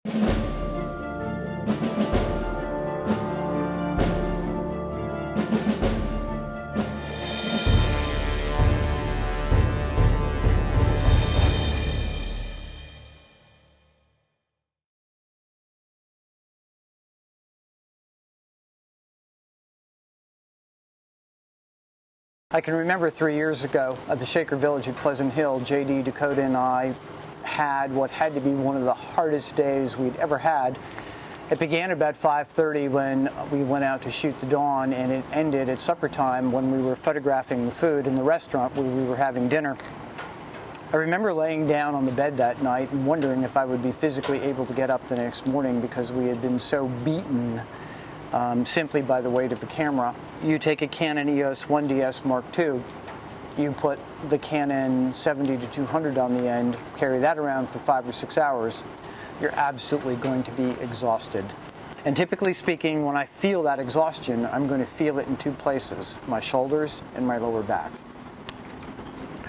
I can remember 3 years ago at the Shaker Village at Pleasant Hill, JD, Dakota, and I had what had to be one of the hardest days we'd ever had. It began about 5:30 when we went out to shoot the dawn, and it ended at supper time when we were photographing the food in the restaurant where we were having dinner. I remember laying down on the bed that night and wondering if I would be physically able to get up the next morning because we had been so beaten simply by the weight of the camera. You take a Canon EOS 1DS Mark II, you put the Canon 70-200 on the end, carry that around for 5 or 6 hours, you're absolutely going to be exhausted. And typically speaking, when I feel that exhaustion, I'm going to feel it in two places, my shoulders and my lower back.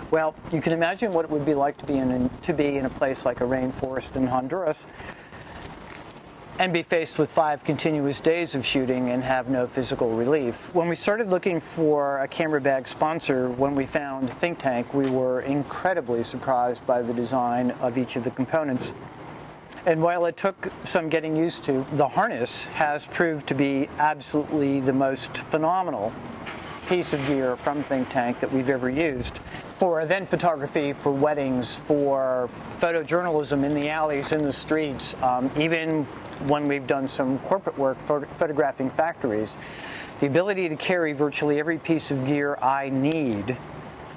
Well, you can imagine what it would be like to be in a place like a rainforest in Honduras and be faced with 5 continuous days of shooting and have no physical relief. When we started looking for a camera bag sponsor, when we found ThinkTank, we were incredibly surprised by the design of each of the components. And while it took some getting used to, the harness has proved to be absolutely the most phenomenal piece of gear from ThinkTank that we've ever used. For event photography, for weddings, for photojournalism in the alleys, in the streets, even when we've done some corporate work photographing factories, the ability to carry virtually every piece of gear I need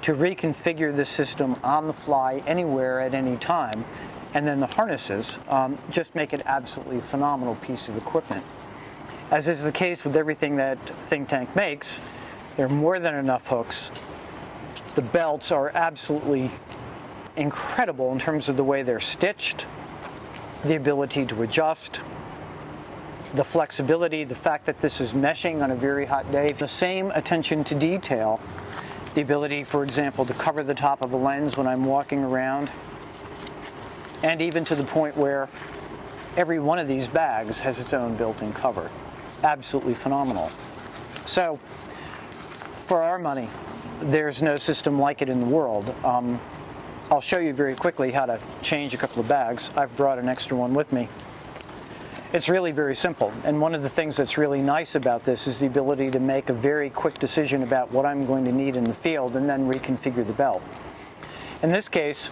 to reconfigure the system on the fly anywhere at any time, and then the harnesses just make it absolutely phenomenal piece of equipment. As is the case with everything that ThinkTank makes, there are more than enough hooks. The belts are absolutely incredible in terms of the way they're stitched, the ability to adjust, the flexibility, the fact that this is meshing on a very hot day, the same attention to detail, the ability, for example, to cover the top of a lens when I'm walking around, and even to the point where every one of these bags has its own built-in cover. Absolutely phenomenal. So, for our money, there's no system like it in the world. I'll show you very quickly how to change a couple of bags. I've brought an extra one with me. It's really very simple, and one of the things that's really nice about this is the ability to make a very quick decision about what I'm going to need in the field and then reconfigure the belt. In this case,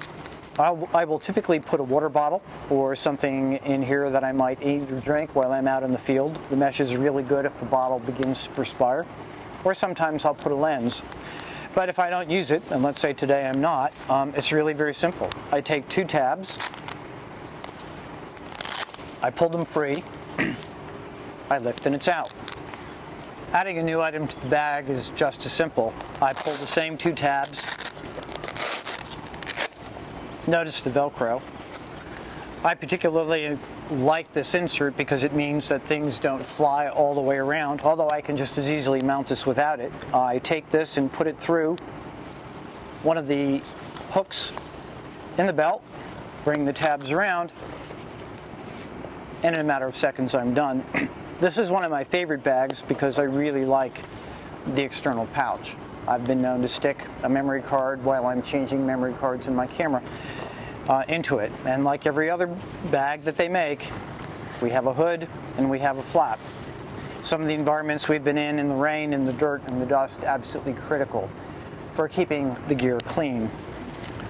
I will typically put a water bottle or something in here that I might eat or drink while I'm out in the field. The mesh is really good if the bottle begins to perspire. Or sometimes I'll put a lens. But if I don't use it, and let's say today I'm not, it's really very simple. I take 2 tabs, I pull them free, I lift and it's out. Adding a new item to the bag is just as simple. I pull the same 2 tabs, notice the Velcro. I particularly like this insert because it means that things don't fly all the way around, although I can just as easily mount this without it. I take this and put it through one of the hooks in the belt, bring the tabs around, and in a matter of seconds I'm done. This is one of my favorite bags because I really like the external pouch. I've been known to stick a memory card while I'm changing memory cards in my camera into it. And like every other bag that they make, we have a hood and we have a flap. Some of the environments we've been in the rain, in the dirt, and the dust, absolutely critical for keeping the gear clean.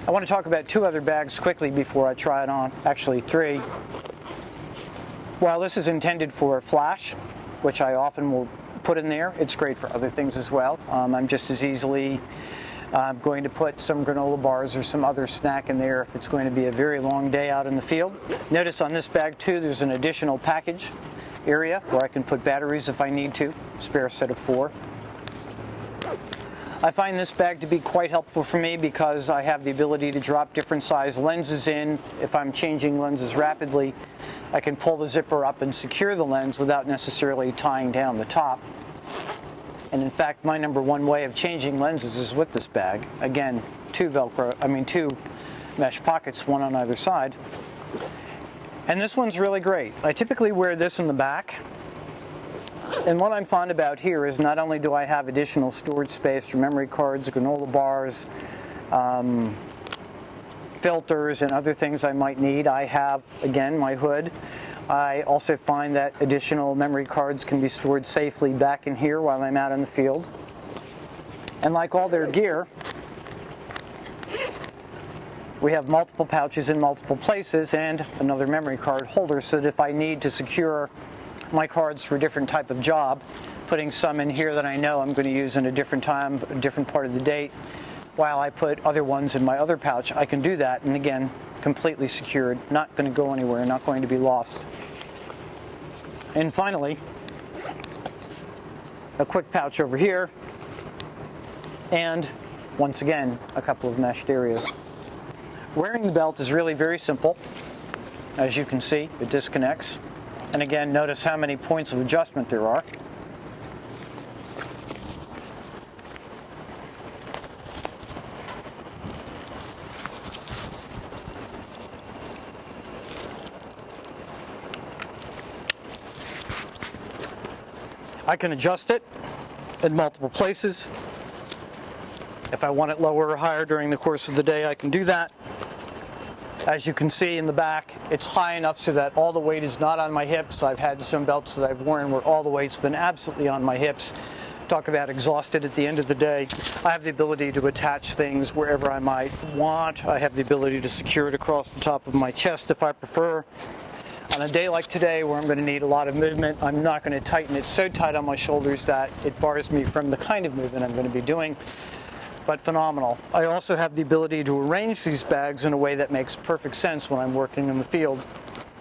I want to talk about 2 other bags quickly before I try it on, actually 3. While this is intended for flash, which I often will put in there, it's great for other things as well. I'm just as easily going to put some granola bars or some other snack in there if it's going to be a very long day out in the field. Notice on this bag too, there's an additional package area where I can put batteries if I need to, spare set of 4. I find this bag to be quite helpful for me because I have the ability to drop different size lenses in. If I'm changing lenses rapidly, I can pull the zipper up and secure the lens without necessarily tying down the top. And in fact, my #1 way of changing lenses is with this bag. Again, 2 mesh pockets, one on either side. And this one's really great. I typically wear this in the back. And what I'm fond about here is not only do I have additional storage space for memory cards, granola bars, filters, and other things I might need. I have, again, my hood. I also find that additional memory cards can be stored safely back in here while I'm out in the field. And like all their gear, we have multiple pouches in multiple places and another memory card holder, so that if I need to secure my cards for a different type of job, putting some in here that I know I'm going to use in a different time, a different part of the day, while I put other ones in my other pouch, I can do that, and again, completely secured, not going to go anywhere, not going to be lost. And finally, a quick pouch over here, and once again, a couple of meshed areas. Wearing the belt is really very simple. As you can see, it disconnects. And again, notice how many points of adjustment there are. I can adjust it in multiple places. If I want it lower or higher during the course of the day, I can do that. As you can see in the back, it's high enough so that all the weight is not on my hips. I've had some belts that I've worn where all the weight's been absolutely on my hips. Talk about exhausted at the end of the day. I have the ability to attach things wherever I might want. I have the ability to secure it across the top of my chest if I prefer. On a day like today where I'm going to need a lot of movement, I'm not going to tighten it so tight on my shoulders that it bars me from the kind of movement I'm going to be doing. But phenomenal. I also have the ability to arrange these bags in a way that makes perfect sense when I'm working in the field.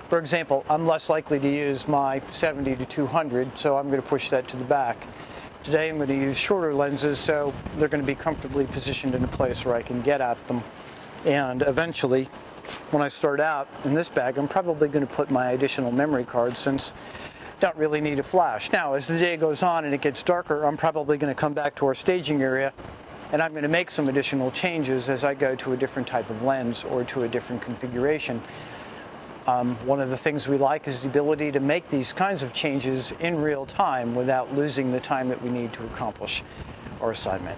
For example, I'm less likely to use my 70 to 200, so I'm going to push that to the back. Today I'm going to use shorter lenses, so they're going to be comfortably positioned in a place where I can get at them. And eventually, when I start out in this bag, I'm probably going to put my additional memory cards, since I don't really need a flash. Now, as the day goes on and it gets darker, I'm probably going to come back to our staging area, and I'm going to make some additional changes as I go to a different type of lens or to a different configuration. One of the things we like is the ability to make these kinds of changes in real time without losing the time that we need to accomplish our assignment.